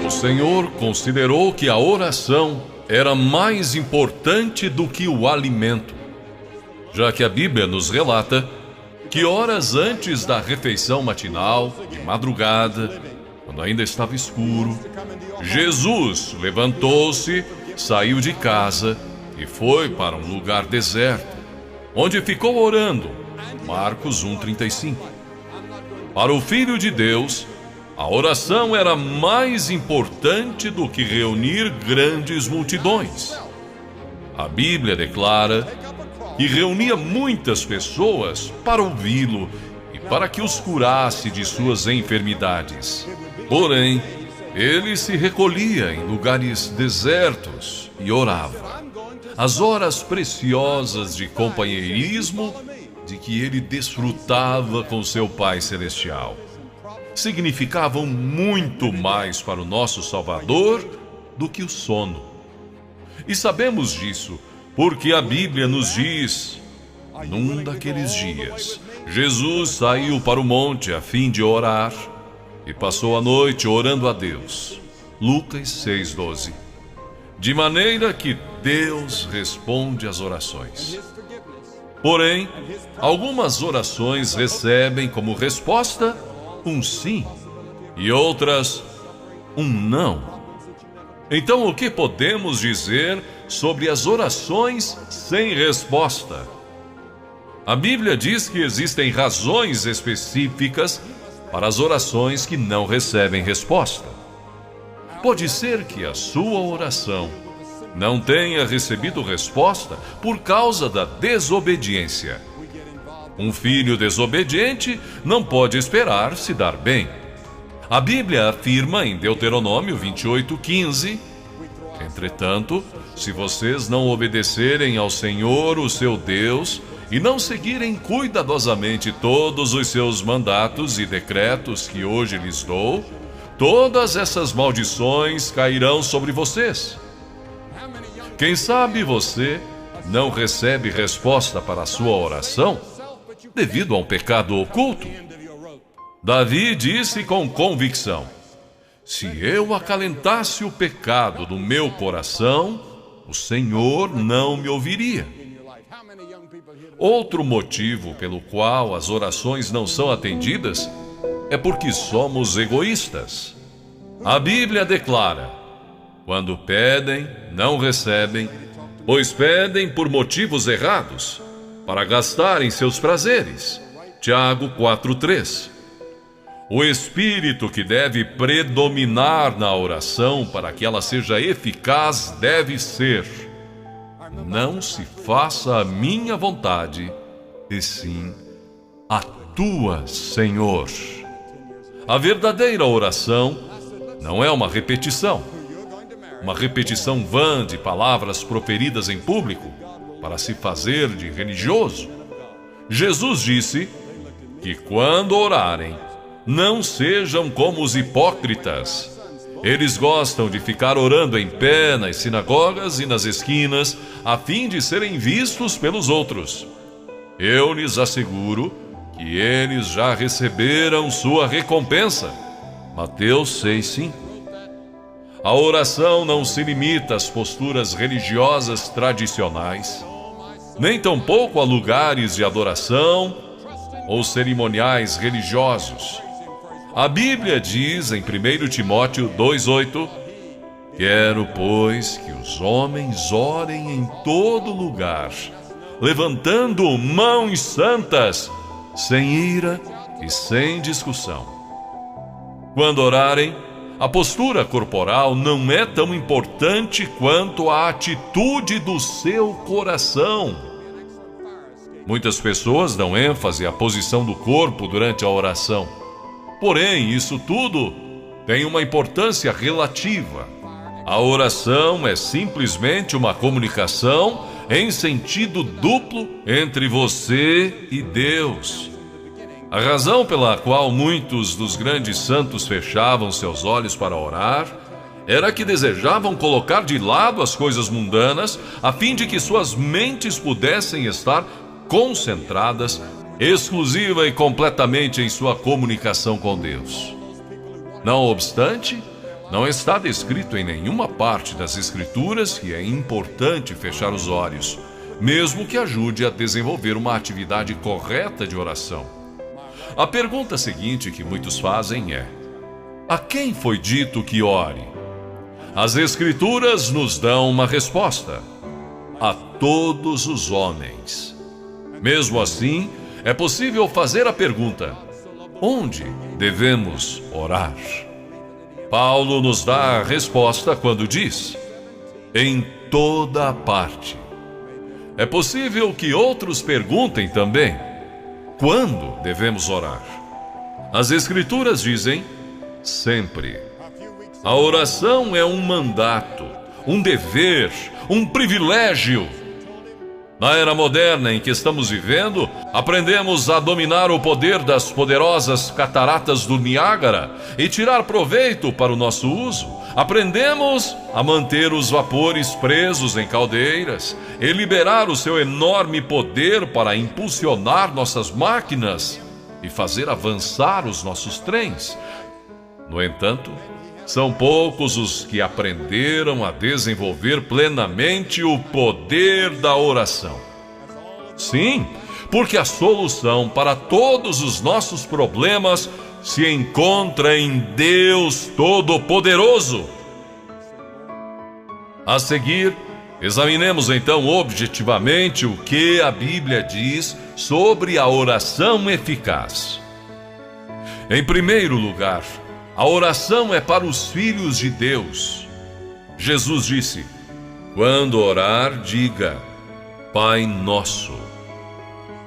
O Senhor considerou que a oração era mais importante do que o alimento, já que a Bíblia nos relata que horas antes da refeição matinal, de madrugada, quando ainda estava escuro, Jesus levantou-se, saiu de casa e foi para um lugar deserto, onde ficou orando. Marcos 1:35. Para o Filho de Deus, a oração era mais importante do que reunir grandes multidões. A Bíblia declara que reunia muitas pessoas para ouvi-lo e para que os curasse de suas enfermidades. Porém, ele se recolhia em lugares desertos e orava. As horas preciosas de companheirismo de que ele desfrutava com seu Pai Celestial significavam muito mais para o nosso Salvador do que o sono. E sabemos disso porque a Bíblia nos diz: num daqueles dias, Jesus saiu para o monte a fim de orar e passou a noite orando a Deus. Lucas 6:12. De maneira que Deus responde às orações. Porém, algumas orações recebem como resposta um sim e outras um não. Então, o que podemos dizer sobre as orações sem resposta? A Bíblia diz que existem razões específicas para as orações que não recebem resposta. Pode ser que a sua oração não tenha recebido resposta por causa da desobediência. Um filho desobediente não pode esperar se dar bem. A Bíblia afirma em Deuteronômio 28:15: entretanto, se vocês não obedecerem ao Senhor, o seu Deus, e não seguirem cuidadosamente todos os seus mandatos e decretos que hoje lhes dou, todas essas maldições cairão sobre vocês. Quem sabe você não recebe resposta para a sua oração devido a um pecado oculto? Davi disse com convicção: se eu acalentasse o pecado do meu coração, o Senhor não me ouviria. Outro motivo pelo qual as orações não são atendidas é porque somos egoístas. A Bíblia declara: quando pedem, não recebem, pois pedem por motivos errados, para gastarem seus prazeres. Tiago 4:3. O espírito que deve predominar na oração para que ela seja eficaz deve ser: não se faça a minha vontade, e sim a tua, Senhor. A verdadeira oração não é uma repetição vã de palavras proferidas em público para se fazer de religioso. Jesus disse que quando orarem, não sejam como os hipócritas. Eles gostam de ficar orando em pé nas sinagogas e nas esquinas, a fim de serem vistos pelos outros. Eu lhes asseguro que eles já receberam sua recompensa. Mateus 6:5. A oração não se limita às posturas religiosas tradicionais, nem tampouco a lugares de adoração ou cerimoniais religiosos. A Bíblia diz em 1 Timóteo 2:8: quero, pois, que os homens orem em todo lugar, levantando mãos santas, sem ira e sem discussão. Quando orarem, a postura corporal não é tão importante quanto a atitude do seu coração. Muitas pessoas dão ênfase à posição do corpo durante a oração. Porém, isso tudo tem uma importância relativa. A oração é simplesmente uma comunicação em sentido duplo entre você e Deus. A razão pela qual muitos dos grandes santos fechavam seus olhos para orar era que desejavam colocar de lado as coisas mundanas a fim de que suas mentes pudessem estar concentradas exclusiva e completamente em sua comunicação com Deus. Não obstante, Não está descrito em nenhuma parte das Escrituras que é importante fechar os olhos, mesmo que ajude a desenvolver uma atividade correta de oração. A pergunta seguinte que muitos fazem é: a quem foi dito que ore? As Escrituras nos dão uma resposta: a todos os homens. Mesmo assim, é possível fazer a pergunta: onde devemos orar? Paulo nos dá a resposta quando diz: em toda parte. É possível que outros perguntem também: quando devemos orar? As Escrituras dizem: sempre. A oração é um mandato, um dever, um privilégio. Na era moderna em que estamos vivendo, aprendemos a dominar o poder das poderosas cataratas do Niágara e tirar proveito para o nosso uso. Aprendemos a manter os vapores presos em caldeiras e liberar o seu enorme poder para impulsionar nossas máquinas e fazer avançar os nossos trens. No entanto, são poucos os que aprenderam a desenvolver plenamente o poder da oração. Sim, porque a solução para todos os nossos problemas se encontra em Deus Todo-Poderoso. A seguir, examinemos então objetivamente o que a Bíblia diz sobre a oração eficaz. Em primeiro lugar, a oração é para os filhos de Deus. Jesus disse: quando orar, diga: Pai Nosso.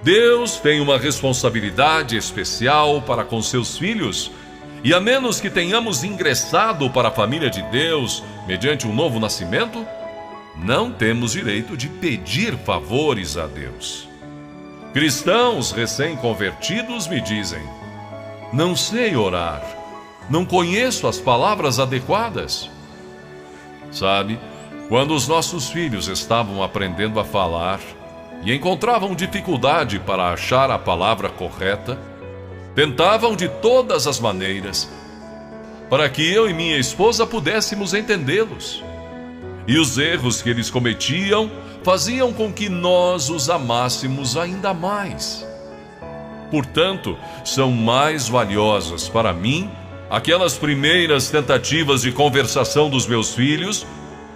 Deus tem uma responsabilidade especial para com seus filhos, e a menos que tenhamos ingressado para a família de Deus mediante um novo nascimento, não temos direito de pedir favores a Deus. Cristãos recém-convertidos me dizem: não sei orar, não conheço as palavras adequadas. Sabe, quando os nossos filhos estavam aprendendo a falar e encontravam dificuldade para achar a palavra correta, tentavam de todas as maneiras para que eu e minha esposa pudéssemos entendê-los. E os erros que eles cometiam faziam com que nós os amássemos ainda mais. Portanto, são mais valiosas para mim aquelas primeiras tentativas de conversação dos meus filhos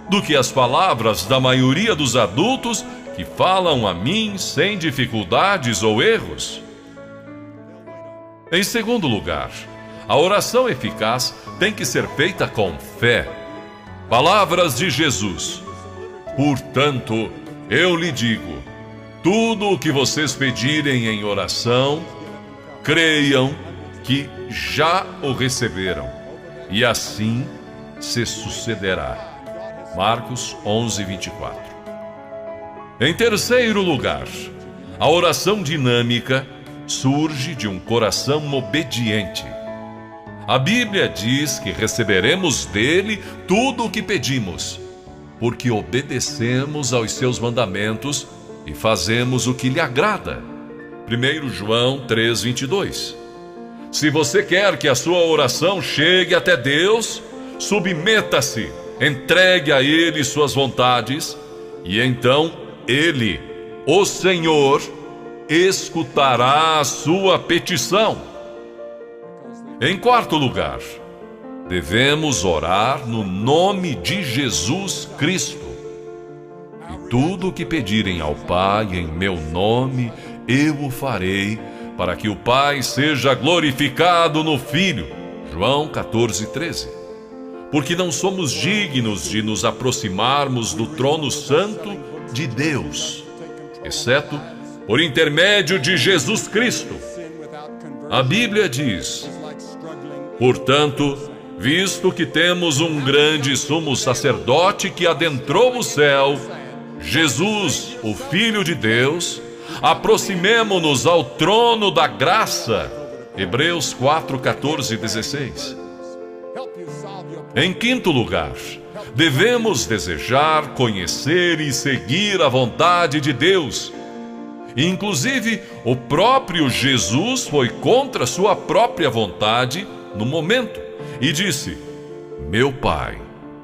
do que as palavras da maioria dos adultos que falam a mim sem dificuldades ou erros. Em segundo lugar, a oração eficaz tem que ser feita com fé. Palavras de Jesus: portanto, eu lhe digo, tudo o que vocês pedirem em oração, creiam que já o receberam, e assim se sucederá. Marcos 11:24. Em terceiro lugar, a oração dinâmica surge de um coração obediente. A Bíblia diz que receberemos dele tudo o que pedimos, porque obedecemos aos seus mandamentos e fazemos o que lhe agrada. 1 João 3:22. Se você quer que a sua oração chegue até Deus, submeta-se, entregue a Ele suas vontades, e então Ele, o Senhor, escutará a sua petição. Em quarto lugar, devemos orar no nome de Jesus Cristo. E tudo o que pedirem ao Pai em meu nome, eu o farei, para que o Pai seja glorificado no Filho. João 14:13. Porque não somos dignos de nos aproximarmos do trono santo de Deus, exceto por intermédio de Jesus Cristo. A Bíblia diz: portanto, visto que temos um grande sumo sacerdote que adentrou o céu, Jesus, o Filho de Deus, aproximemo-nos ao trono da graça. Hebreus 4:14-16. Em quinto lugar, devemos desejar, conhecer e seguir a vontade de Deus. Inclusive, o próprio Jesus foi contra sua própria vontade no momento e disse: Meu Pai,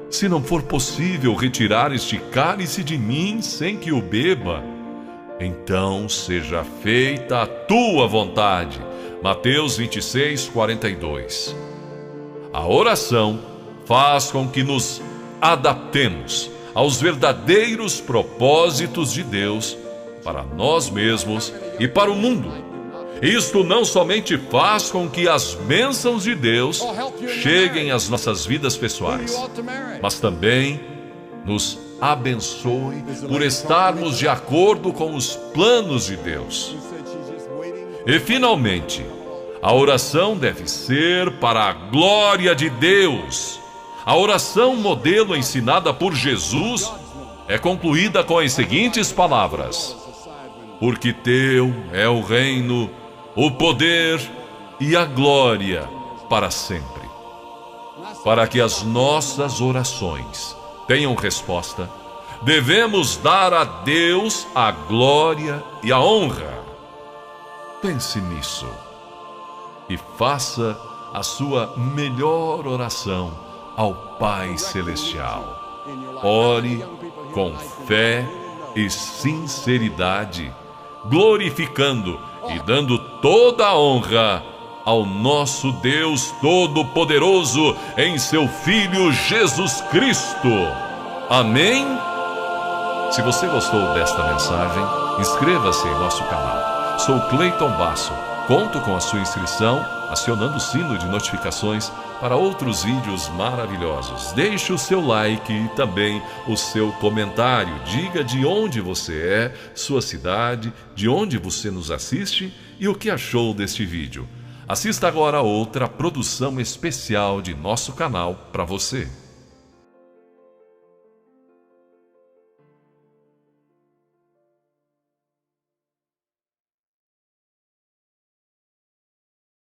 se não for possível retirar este cálice de mim sem que o beba, então seja feita a tua vontade. Mateus 26, 42. A oração faz com que nos adaptemos aos verdadeiros propósitos de Deus para nós mesmos e para o mundo. Isto não somente faz com que as bênçãos de Deus cheguem às nossas vidas pessoais, mas também nos abençoe por estarmos de acordo com os planos de Deus. E finalmente, a oração deve ser para a glória de Deus. A oração modelo ensinada por Jesus é concluída com as seguintes palavras: porque teu é o reino, o poder e a glória para sempre. Para que as nossas orações tenham resposta, devemos dar a Deus a glória e a honra. Pense nisso e faça a sua melhor oração ao Pai Celestial. Ore com fé e sinceridade, glorificando e dando toda a honra ao nosso Deus Todo-Poderoso em seu Filho Jesus Cristo. Amém? Se você gostou desta mensagem, inscreva-se em nosso canal. Sou Cleiton Basso. Conto com a sua inscrição, acionando o sino de notificações para outros vídeos maravilhosos. Deixe o seu like e também o seu comentário. Diga de onde você é, sua cidade, de onde você nos assiste e o que achou deste vídeo. Assista agora a outra produção especial de nosso canal para você.